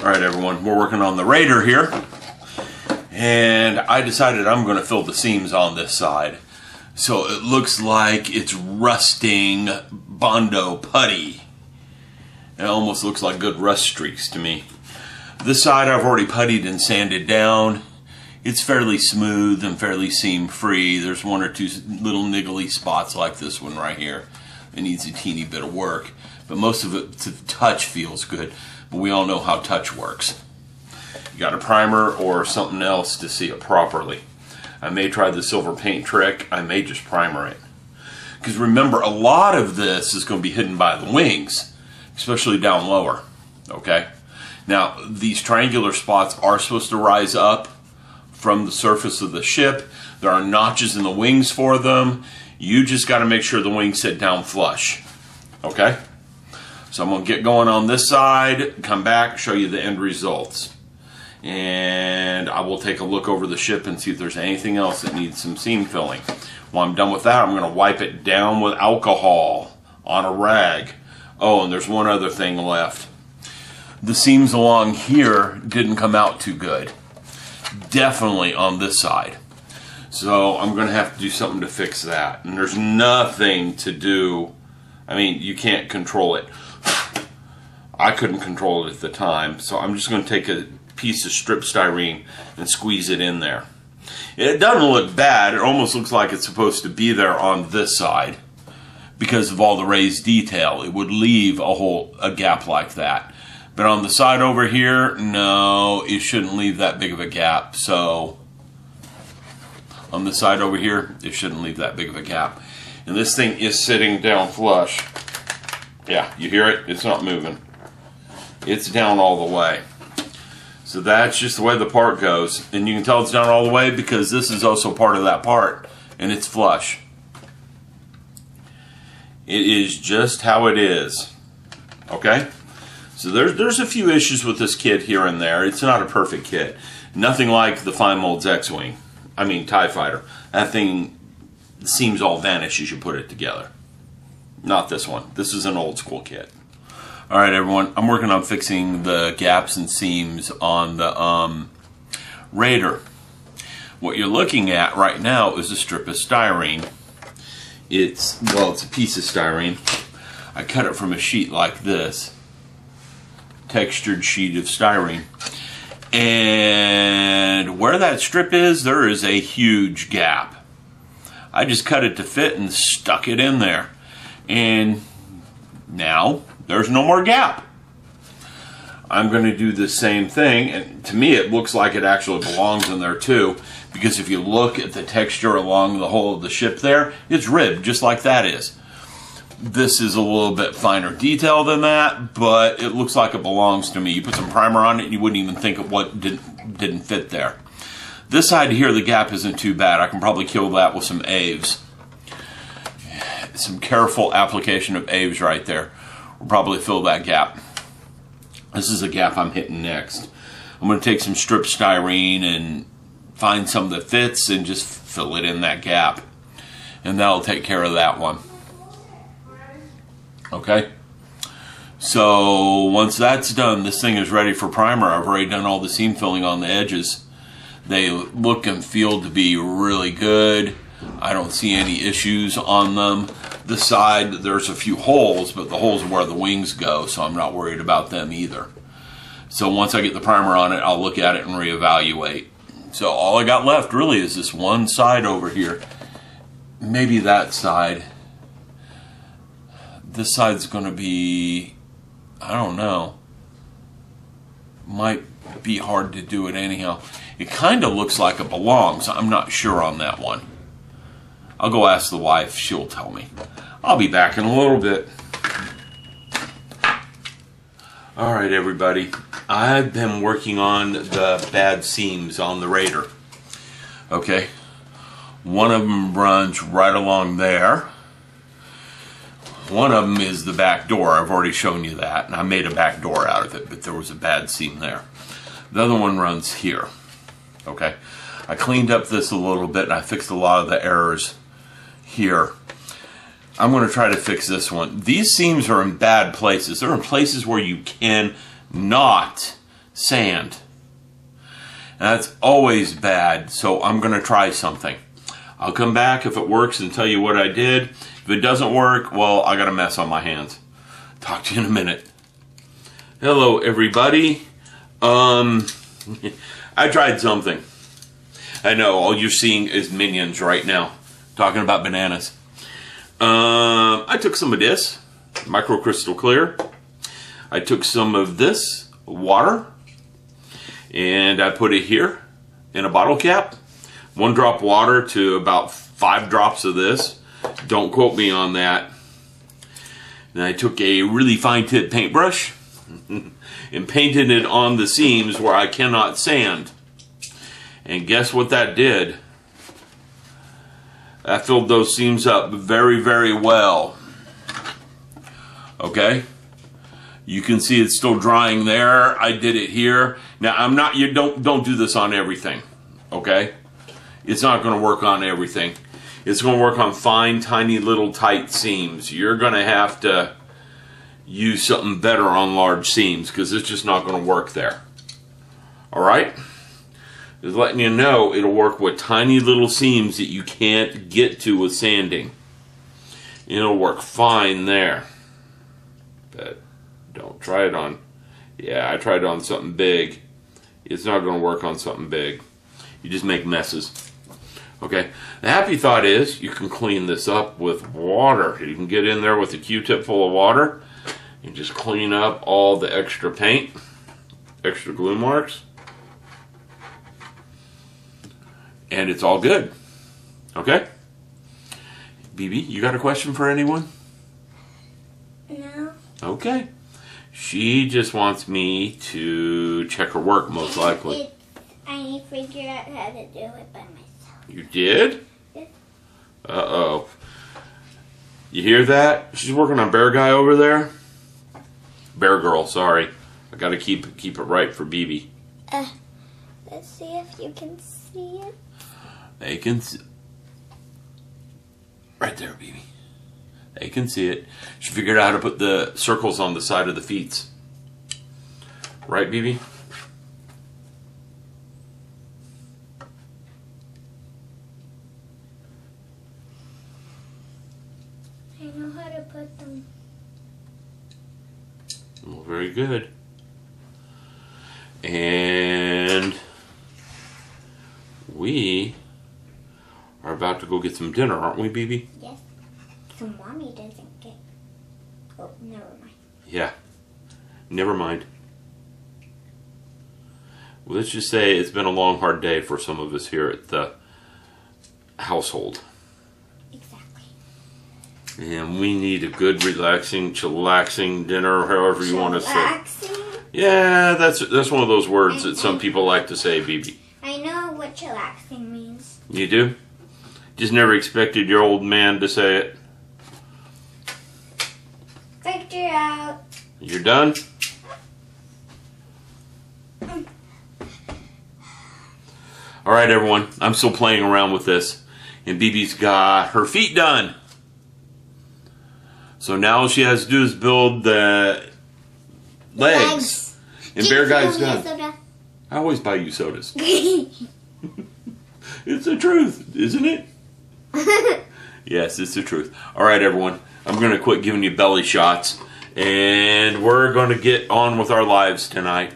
Alright everyone, we're working on the Raider here, and I decided I'm going to fill the seams on this side. So it looks like it's rusting Bondo putty. It almost looks like good rust streaks to me. This side I've already puttied and sanded down. It's fairly smooth and fairly seam free. There's one or two little niggly spots like this one right here. It needs a teeny bit of work, but most of it to touch feels good. But we all know how touch works. You got a primer or something else to see it properly. I may try the silver paint trick. I may just primer it. Because remember, a lot of this is going to be hidden by the wings, especially down lower. Okay? Now, these triangular spots are supposed to rise up from the surface of the ship. There are notches in the wings for them. You just got to make sure the wings sit down flush. Okay? So I'm going to get going on this side, come back, show you the end results. And I will take a look over the ship and see if there's anything else that needs some seam filling. When I'm done with that, I'm going to wipe it down with alcohol on a rag. Oh, and there's one other thing left. The seams along here didn't come out too good. Definitely on this side. So I'm going to have to do something to fix that. And there's nothing to do. I mean, you can't control it. I couldn't control it at the time, so I'm just going to take a piece of strip styrene and squeeze it in there. It doesn't look bad. It almost looks like it's supposed to be there on this side because of all the raised detail. It would leave a gap like that. But on the side over here, no, it shouldn't leave that big of a gap. So on the side over here, it shouldn't leave that big of a gap. And this thing is sitting down flush. Yeah, you hear it? It's not moving. It's down all the way. So that's just the way the part goes. And you can tell it's down all the way because this is also part of that part. And it's flush. It is just how it is. Okay? So there's a few issues with this kit here and there. It's not a perfect kit. Nothing like the Fine Molds X-Wing. I mean, TIE Fighter. That thing, the seams all vanish as you put it together. Not this one. This is an old school kit. Alright everyone, I'm working on fixing the gaps and seams on the Raider. What you're looking at right now is a strip of styrene. It's a piece of styrene. I cut it from a sheet like this. Textured sheet of styrene. And where that strip is, there is a huge gap. I just cut it to fit and stuck it in there. And now there's no more gap. I'm going to do the same thing, and to me it looks like it actually belongs in there too, because if you look at the texture along the whole of the ship there, it's ribbed just like that is. This is a little bit finer detail than that, but it looks like it belongs to me. You put some primer on it and you wouldn't even think of what didn't fit there. This side here, the gap isn't too bad. I can probably kill that with some Aves. Some careful application of Aves right there will probably fill that gap. This is a gap I'm hitting next. I'm going to take some strip styrene and find some that fits and just fill it in that gap. And that'll take care of that one. Okay? So once that's done, this thing is ready for primer. I've already done all the seam filling on the edges. They look and feel to be really good. I don't see any issues on them. The side, there's a few holes, but the holes are where the wings go, so I'm not worried about them either. So once I get the primer on it, I'll look at it and reevaluate. So all I got left really is this one side over here. Maybe that side. This side's going to be, I don't know. Might be hard to do it anyhow. It kind of looks like it belongs. I'm not sure on that one. I'll go ask the wife. She'll tell me. I'll be back in a little bit. Alright everybody. I've been working on the bad seams on the Raider. Okay. One of them runs right along there. One of them is the back door. I've already shown you that. And I made a back door out of it, but there was a bad seam there. The other one runs here. Okay. I cleaned up this a little bit and I fixed a lot of the errors here. I'm going to try to fix this one. These seams are in bad places. They're in places where you cannot sand. That's always bad, so I'm going to try something. I'll come back if it works and tell you what I did. If it doesn't work, well, I got a mess on my hands. Talk to you in a minute. Hello, everybody. I tried something. I know, all you're seeing is minions right now, talking about bananas. I took some of this, microcrystal clear. I took some of this, water, and I put it here in a bottle cap. 1 drop water to about 5 drops of this. Don't quote me on that. Then I took a really fine tip paintbrush and painted it on the seams where I cannot sand. And guess what that did? That filled those seams up very, very well. Okay? You can see it's still drying there. I did it here. Now I'm not, you don't do this on everything. Okay? It's not going to work on everything. It's going to work on fine, tiny, little tight seams. You're going to have to use something better on large seams because it's just not going to work there. Alright? Just letting you know it'll work with tiny little seams that you can't get to with sanding. It'll work fine there. But don't try it on. Yeah, I tried it on something big. It's not going to work on something big. You just make messes. Okay, the happy thought is you can clean this up with water. You can get in there with a Q-tip full of water and just clean up all the extra paint, extra glue marks, and it's all good. Okay? BB, you got a question for anyone? No. Okay. She just wants me to check her work, most likely. I figured out how to do it by myself. You did? Yes. Uh-oh. You hear that? She's working on Bear Guy over there? Bear Girl, sorry. I gotta keep it right for BB. Let's see if you can see it. They can see. Right there, BB. They can see it. She figured out how to put the circles on the side of the feet. Right, BB? I know how to put them. Well, very good. And we are about to go get some dinner, aren't we, BB? Yes. So Mommy doesn't get... Oh, never mind. Yeah. Never mind. Well, let's just say it's been a long, hard day for some of us here at the household. Exactly. And we need a good, relaxing, chillaxing dinner, however you want to say. Chillaxing? Yeah, that's one of those words that some people like to say, BB. I know what chillaxing means. You do? Just never expected your old man to say it. Figure out. You're done? Alright, everyone. I'm still playing around with this. And BB's got her feet done. So now all she has to do is build the legs. And Bear Guy's done. Soda. I always buy you sodas. It's the truth, isn't it? Yes, it's the truth. Alright, everyone. I'm going to quit giving you belly shots. And we're going to get on with our lives tonight.